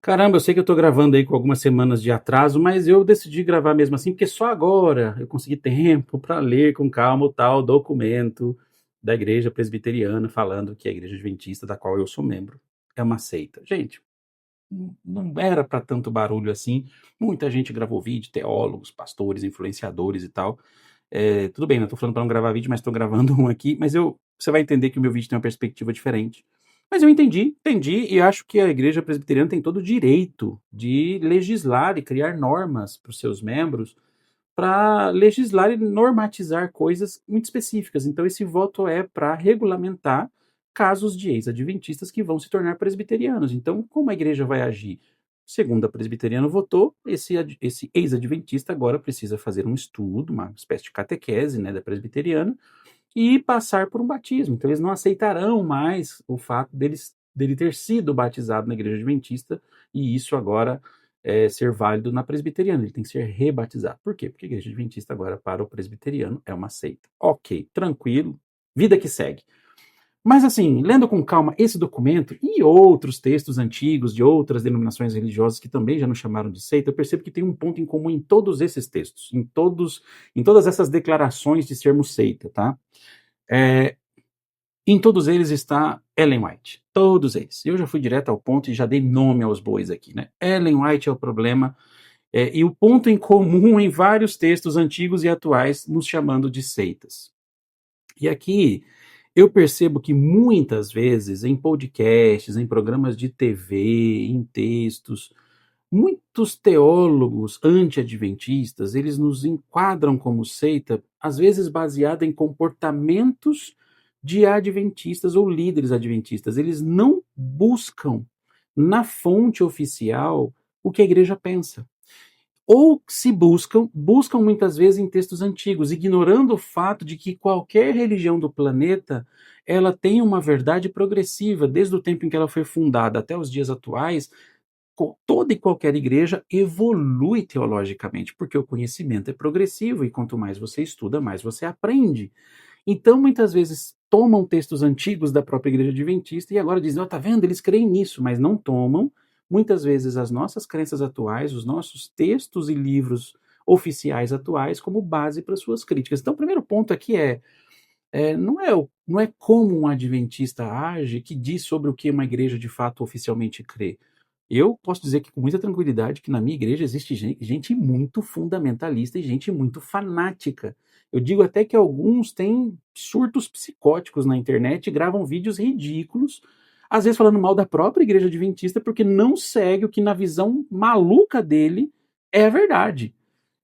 Caramba, eu sei que eu tô gravando aí com algumas semanas de atraso, mas eu decidi gravar mesmo assim, porque só agora eu consegui tempo para ler com calma o tal documento da Igreja Presbiteriana falando que a Igreja Adventista, da qual eu sou membro, é uma seita. Gente, não era para tanto barulho assim. Muita gente gravou vídeo, teólogos, pastores, influenciadores e tal. Tudo bem, não tô falando para não gravar vídeo, mas tô gravando um aqui, mas você vai entender que o meu vídeo tem uma perspectiva diferente. Mas eu entendi, e acho que a Igreja Presbiteriana tem todo o direito de legislar e criar normas para os seus membros, para legislar e normatizar coisas muito específicas. Então, esse voto é para regulamentar casos de ex-adventistas que vão se tornar presbiterianos. Então, como a igreja vai agir? Segundo a presbiteriana votou, esse ex-adventista agora precisa fazer um estudo, uma espécie de catequese, né, da presbiteriana, e passar por um batismo. Então, eles não aceitarão mais o fato dele ter sido batizado na igreja adventista, e isso agora ser válido na presbiteriana. Ele tem que ser rebatizado. Por quê? Porque a igreja adventista agora, para o presbiteriano, é uma seita. Ok, tranquilo, vida que segue. Mas assim, lendo com calma esse documento e outros textos antigos de outras denominações religiosas que também já nos chamaram de seita, eu percebo que tem um ponto em comum em todos esses textos, em todas essas declarações de sermos seita, tá? É, em todos eles está Ellen White, todos eles. Eu já fui direto ao ponto e já dei nome aos bois aqui, né? Ellen White é o problema, e o ponto em comum em vários textos antigos e atuais nos chamando de seitas. E aqui eu percebo que muitas vezes em podcasts, em programas de TV, em textos, muitos teólogos anti-adventistas, eles nos enquadram como seita, às vezes baseada em comportamentos de adventistas ou líderes adventistas. Eles não buscam na fonte oficial o que a igreja pensa. Ou se buscam muitas vezes em textos antigos, ignorando o fato de que qualquer religião do planeta, ela tem uma verdade progressiva, desde o tempo em que ela foi fundada até os dias atuais. Toda e qualquer igreja evolui teologicamente, porque o conhecimento é progressivo e quanto mais você estuda, mais você aprende. Então, muitas vezes, tomam textos antigos da própria igreja adventista e agora dizem, tá vendo, eles creem nisso, mas não tomam, muitas vezes, as nossas crenças atuais, os nossos textos e livros oficiais atuais como base para suas críticas. Então, o primeiro ponto aqui não é como um adventista age que diz sobre o que uma igreja de fato oficialmente crê. Eu posso dizer que com muita tranquilidade que na minha igreja existe gente muito fundamentalista e gente muito fanática. Eu digo até que alguns têm surtos psicóticos na internet e gravam vídeos ridículos, às vezes falando mal da própria igreja adventista, porque não segue o que na visão maluca dele é a verdade.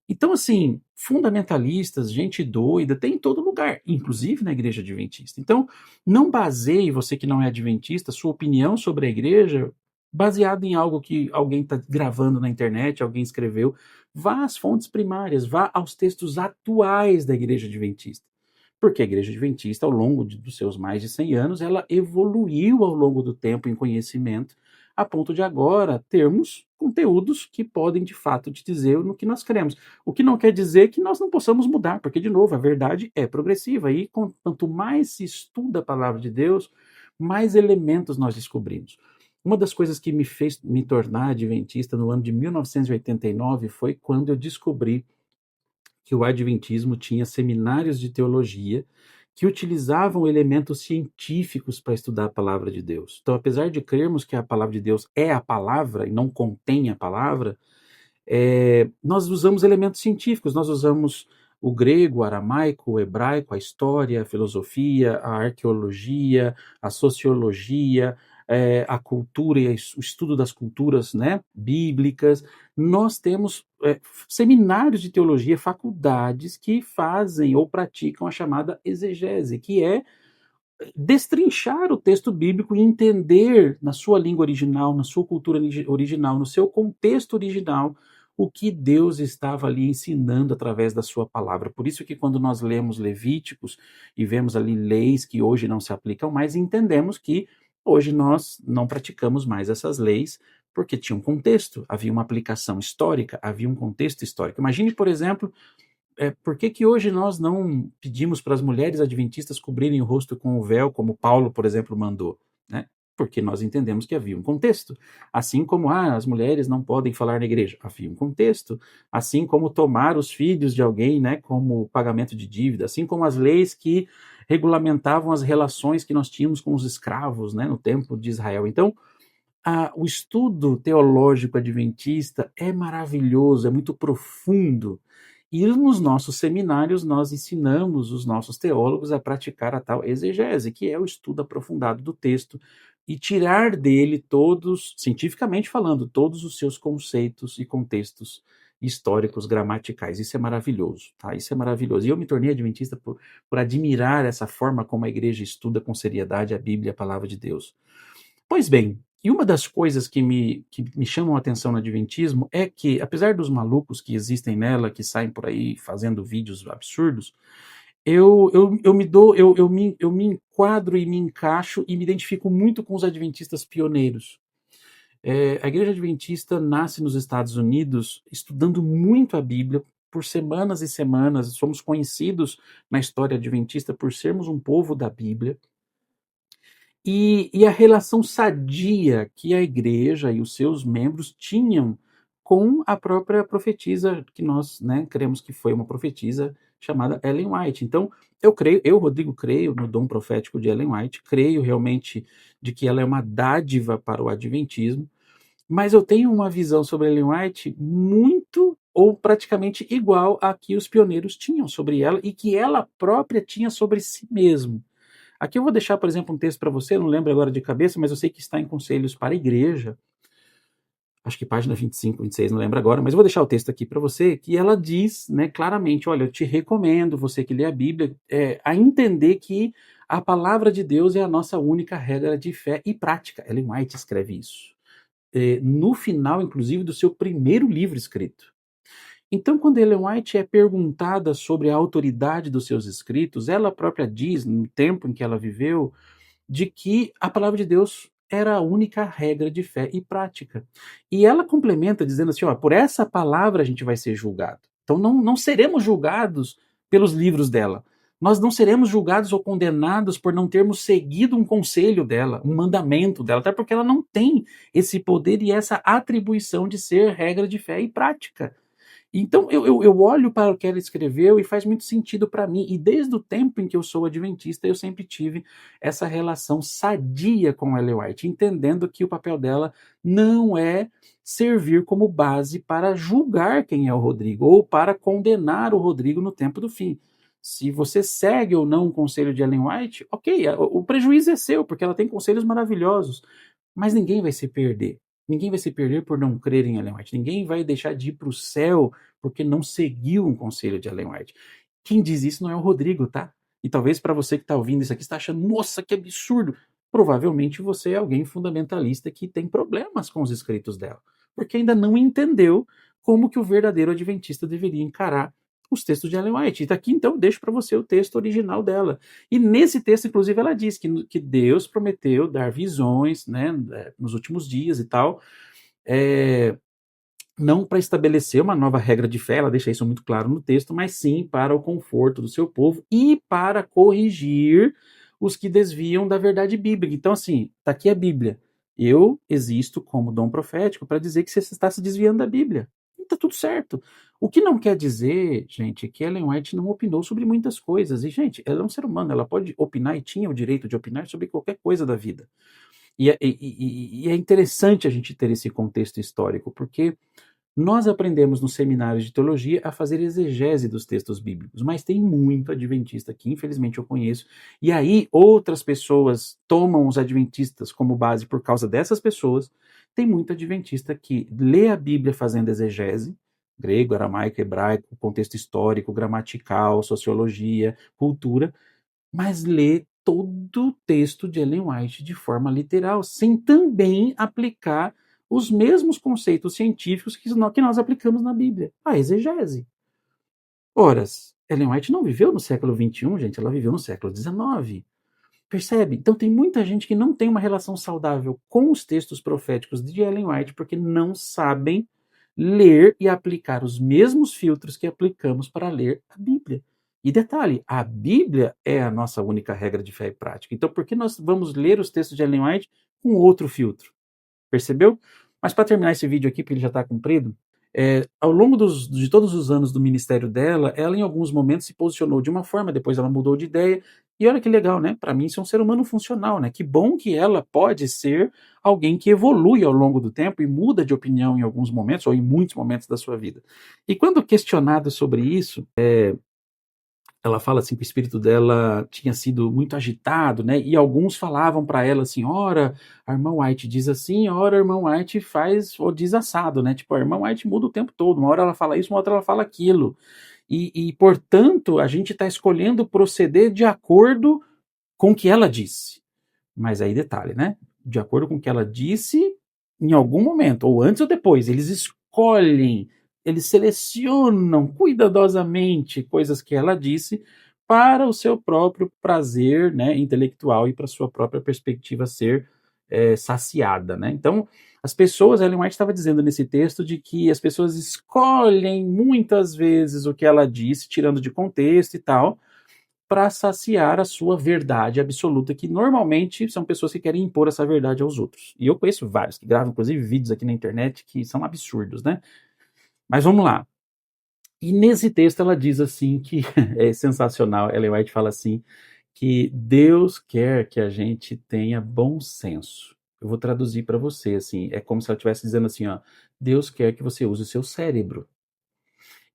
Então, assim, fundamentalistas, gente doida, tem em todo lugar, inclusive na igreja adventista. Então, não baseie, você que não é adventista, sua opinião sobre a igreja baseado em algo que alguém está gravando na internet, alguém escreveu. Vá às fontes primárias, vá aos textos atuais da igreja adventista. Porque a igreja adventista, ao longo dos seus mais de 100 anos, ela evoluiu ao longo do tempo em conhecimento, a ponto de agora termos conteúdos que podem, de fato, te dizer no que nós queremos. O que não quer dizer que nós não possamos mudar, porque, de novo, a verdade é progressiva. E quanto mais se estuda a palavra de Deus, mais elementos nós descobrimos. Uma das coisas que me fez me tornar adventista no ano de 1989 foi quando eu descobri que o adventismo tinha seminários de teologia que utilizavam elementos científicos para estudar a palavra de Deus. Então, apesar de crermos que a palavra de Deus é a palavra e não contém a palavra, nós usamos elementos científicos, nós usamos o grego, o aramaico, o hebraico, a história, a filosofia, a arqueologia, a sociologia, a cultura e o estudo das culturas, né, bíblicas. Nós temos seminários de teologia, faculdades que fazem ou praticam a chamada exegese, que é destrinchar o texto bíblico e entender na sua língua original, na sua cultura original, no seu contexto original, o que Deus estava ali ensinando através da sua palavra. Por isso que quando nós lemos Levíticos e vemos ali leis que hoje não se aplicam mais, entendemos que hoje nós não praticamos mais essas leis porque tinha um contexto, havia uma aplicação histórica, havia um contexto histórico. Imagine, por exemplo, por que que hoje nós não pedimos para as mulheres adventistas cobrirem o rosto com o véu, como Paulo, por exemplo, mandou, né? Porque nós entendemos que havia um contexto. Assim como as mulheres não podem falar na igreja, havia um contexto. Assim como tomar os filhos de alguém, né, como pagamento de dívida, assim como as leis que regulamentavam as relações que nós tínhamos com os escravos, né, no tempo de Israel. Então, o estudo teológico adventista é maravilhoso, é muito profundo. E nos nossos seminários nós ensinamos os nossos teólogos a praticar a tal exegese, que é o estudo aprofundado do texto e tirar dele todos, cientificamente falando, todos os seus conceitos e contextos históricos, gramaticais. Isso é maravilhoso, tá? Isso é maravilhoso. E eu me tornei adventista por admirar essa forma como a igreja estuda com seriedade a Bíblia, a palavra de Deus. Pois bem, e uma das coisas que me chamam a atenção no Adventismo é que, apesar dos malucos que existem nela, que saem por aí fazendo vídeos absurdos, eu me enquadro e me encaixo e me identifico muito com os adventistas pioneiros. A igreja adventista nasce nos Estados Unidos estudando muito a Bíblia por semanas e semanas. Somos conhecidos na história adventista por sermos um povo da Bíblia. E a relação sadia que a igreja e os seus membros tinham com a própria profetisa, que nós, né, cremos que foi uma profetisa chamada Ellen White. Então, Rodrigo, creio no dom profético de Ellen White, creio realmente de que ela é uma dádiva para o adventismo, mas eu tenho uma visão sobre Ellen White muito ou praticamente igual à que os pioneiros tinham sobre ela e que ela própria tinha sobre si mesma. Aqui eu vou deixar, por exemplo, um texto para você, não lembro agora de cabeça, mas eu sei que está em Conselhos para a Igreja, acho que página 25, 26, não lembro agora, mas eu vou deixar o texto aqui para você, que ela diz, né, claramente, olha, eu te recomendo, você que lê a Bíblia, a entender que a palavra de Deus é a nossa única regra de fé e prática. Ellen White escreve isso. No final, inclusive, do seu primeiro livro escrito. Então, quando Ellen White é perguntada sobre a autoridade dos seus escritos, ela própria diz, no tempo em que ela viveu, de que a palavra de Deus era a única regra de fé e prática. E ela complementa dizendo assim, ó, por essa palavra a gente vai ser julgado. Então não seremos julgados pelos livros dela. Nós não seremos julgados ou condenados por não termos seguido um conselho dela, um mandamento dela, até porque ela não tem esse poder e essa atribuição de ser regra de fé e prática. Então eu olho para o que ela escreveu e faz muito sentido para mim. E desde o tempo em que eu sou adventista, eu sempre tive essa relação sadia com Ellen White, entendendo que o papel dela não é servir como base para julgar quem é o Rodrigo ou para condenar o Rodrigo no tempo do fim. Se você segue ou não o conselho de Ellen White, ok, o prejuízo é seu, porque ela tem conselhos maravilhosos, mas ninguém vai se perder. Ninguém vai se perder por não crer em Ellen White. Ninguém vai deixar de ir para o céu porque não seguiu um conselho de Ellen White. Quem diz isso não é o Rodrigo, tá? E talvez para você que está ouvindo isso aqui, está achando, nossa, que absurdo. Provavelmente você é alguém fundamentalista que tem problemas com os escritos dela, porque ainda não entendeu como que o verdadeiro adventista deveria encarar os textos de Ellen White. E daqui, então, eu deixo para você o texto original dela. E nesse texto, inclusive, ela diz que Deus prometeu dar visões, né, nos últimos dias e tal, não para estabelecer uma nova regra de fé, ela deixa isso muito claro no texto, mas sim para o conforto do seu povo e para corrigir os que desviam da verdade bíblica. Então, assim, está aqui a Bíblia. Eu existo como dom profético para dizer que você está se desviando da Bíblia. E está tudo certo. O que não quer dizer, gente, que Ellen White não opinou sobre muitas coisas. E, gente, ela é um ser humano, ela pode opinar e tinha o direito de opinar sobre qualquer coisa da vida. E é interessante a gente ter esse contexto histórico, porque nós aprendemos nos seminários de teologia a fazer exegese dos textos bíblicos, mas tem muito adventista que infelizmente eu conheço, e aí outras pessoas tomam os adventistas como base por causa dessas pessoas. Tem muito adventista que lê a Bíblia fazendo exegese, grego, aramaico, hebraico, contexto histórico, gramatical, sociologia, cultura, mas lê todo o texto de Ellen White de forma literal, sem também aplicar os mesmos conceitos científicos que nós aplicamos na Bíblia, a exegese. Ora, Ellen White não viveu no século XXI, gente, ela viveu no século XIX. Percebe? Então tem muita gente que não tem uma relação saudável com os textos proféticos de Ellen White porque não sabem ler e aplicar os mesmos filtros que aplicamos para ler a Bíblia. E detalhe, a Bíblia é a nossa única regra de fé e prática. Então por que nós vamos ler os textos de Ellen White com outro filtro. Percebeu? Mas para terminar esse vídeo aqui, porque ele já está comprido, ao longo de todos os anos do ministério dela, ela em alguns momentos se posicionou de uma forma, depois ela mudou de ideia, e olha que legal, né? Para mim isso é um ser humano funcional, né? Que bom que ela pode ser alguém que evolui ao longo do tempo e muda de opinião em alguns momentos, ou em muitos momentos da sua vida. E quando questionada sobre isso, ela fala assim que o espírito dela tinha sido muito agitado, né? E alguns falavam para ela assim: ora, a irmã White diz assim, ora, a irmã White faz ou diz assado, né? Tipo, a irmã White muda o tempo todo, uma hora ela fala isso, uma outra ela fala aquilo. Portanto, a gente está escolhendo proceder de acordo com o que ela disse. Mas aí detalhe, né? De acordo com o que ela disse, em algum momento, ou antes ou depois, eles escolhem, eles selecionam cuidadosamente coisas que ela disse para o seu próprio prazer, né, intelectual e para a sua própria perspectiva ser saciada, né? Então, as pessoas, Ellen White estava dizendo nesse texto de que as pessoas escolhem muitas vezes o que ela disse, tirando de contexto e tal, para saciar a sua verdade absoluta, que normalmente são pessoas que querem impor essa verdade aos outros. E eu conheço vários que gravam, inclusive, vídeos aqui na internet que são absurdos, né? Mas vamos lá. E nesse texto ela diz assim que é sensacional. Ellen White fala assim que Deus quer que a gente tenha bom senso. Eu vou traduzir para você assim, é como se ela estivesse dizendo assim, ó, Deus quer que você use o seu cérebro.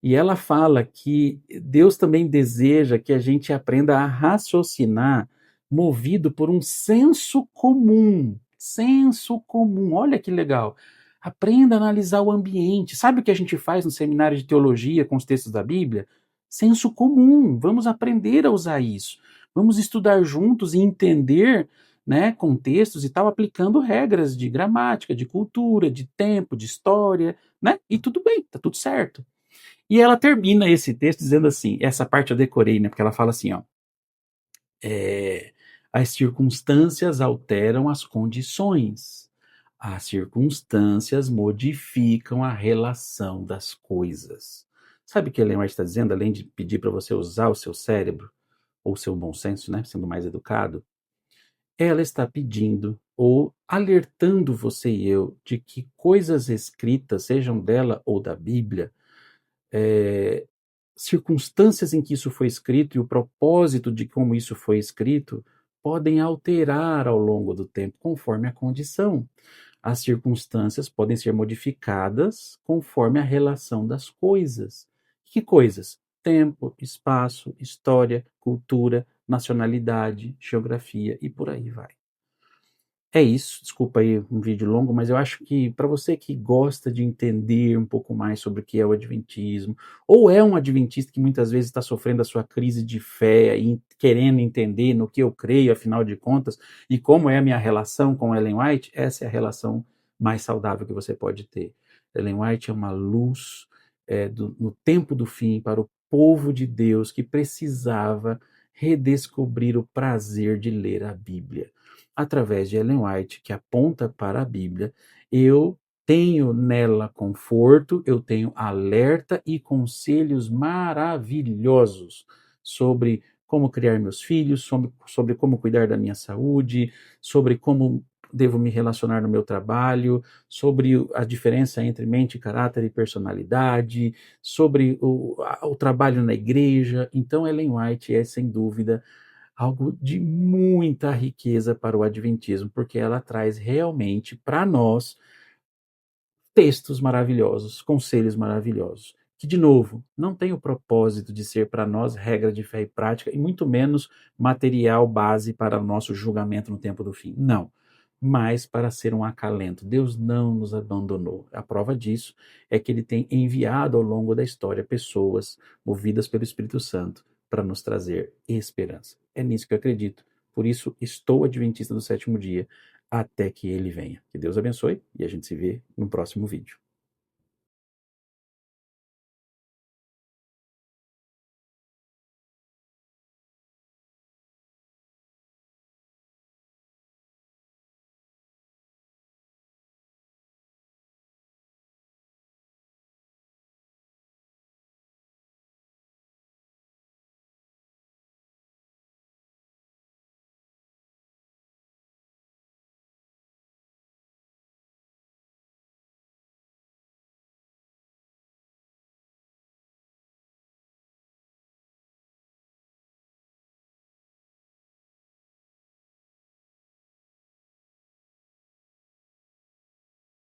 E ela fala que Deus também deseja que a gente aprenda a raciocinar movido por um senso comum. Senso comum, olha que legal. Aprenda a analisar o ambiente. Sabe o que a gente faz no seminário de teologia com os textos da Bíblia? Senso comum. Vamos aprender a usar isso. Vamos estudar juntos e entender, né, contextos e tal, aplicando regras de gramática, de cultura, de tempo, de história, né? E tudo bem, tá tudo certo. E ela termina esse texto dizendo assim, essa parte eu decorei, né? Porque ela fala assim, ó, as circunstâncias alteram as condições. As circunstâncias modificam a relação das coisas. Sabe o que a Ellen White está dizendo? Além de pedir para você usar o seu cérebro, ou o seu bom senso, né? Sendo mais educado, ela está pedindo ou alertando você e eu de que coisas escritas, sejam dela ou da Bíblia, circunstâncias em que isso foi escrito e o propósito de como isso foi escrito podem alterar ao longo do tempo, conforme a condição. As circunstâncias podem ser modificadas conforme a relação das coisas. Que coisas? Tempo, espaço, história, cultura, nacionalidade, geografia e por aí vai. É isso, desculpa aí um vídeo longo, mas eu acho que para você que gosta de entender um pouco mais sobre o que é o adventismo, ou é um adventista que muitas vezes está sofrendo a sua crise de fé e querendo entender no que eu creio, afinal de contas, e como é a minha relação com Ellen White, essa é a relação mais saudável que você pode ter. Ellen White é uma luz no tempo do fim para o povo de Deus que precisava redescobrir o prazer de ler a Bíblia através de Ellen White, que aponta para a Bíblia, eu tenho nela conforto, eu tenho alerta e conselhos maravilhosos sobre como criar meus filhos, sobre como cuidar da minha saúde, sobre como devo me relacionar no meu trabalho, sobre a diferença entre mente, caráter e personalidade, sobre o trabalho na igreja. Então, Ellen White é, sem dúvida, algo de muita riqueza para o adventismo, porque ela traz realmente para nós textos maravilhosos, conselhos maravilhosos, que, de novo, não tem o propósito de ser para nós regra de fé e prática, e muito menos material base para o nosso julgamento no tempo do fim. Não. Mas para ser um acalento. Deus não nos abandonou. A prova disso é que ele tem enviado ao longo da história pessoas movidas pelo Espírito Santo para nos trazer esperança. É nisso que eu acredito. Por isso, estou adventista do sétimo dia até que ele venha. Que Deus abençoe e a gente se vê no próximo vídeo.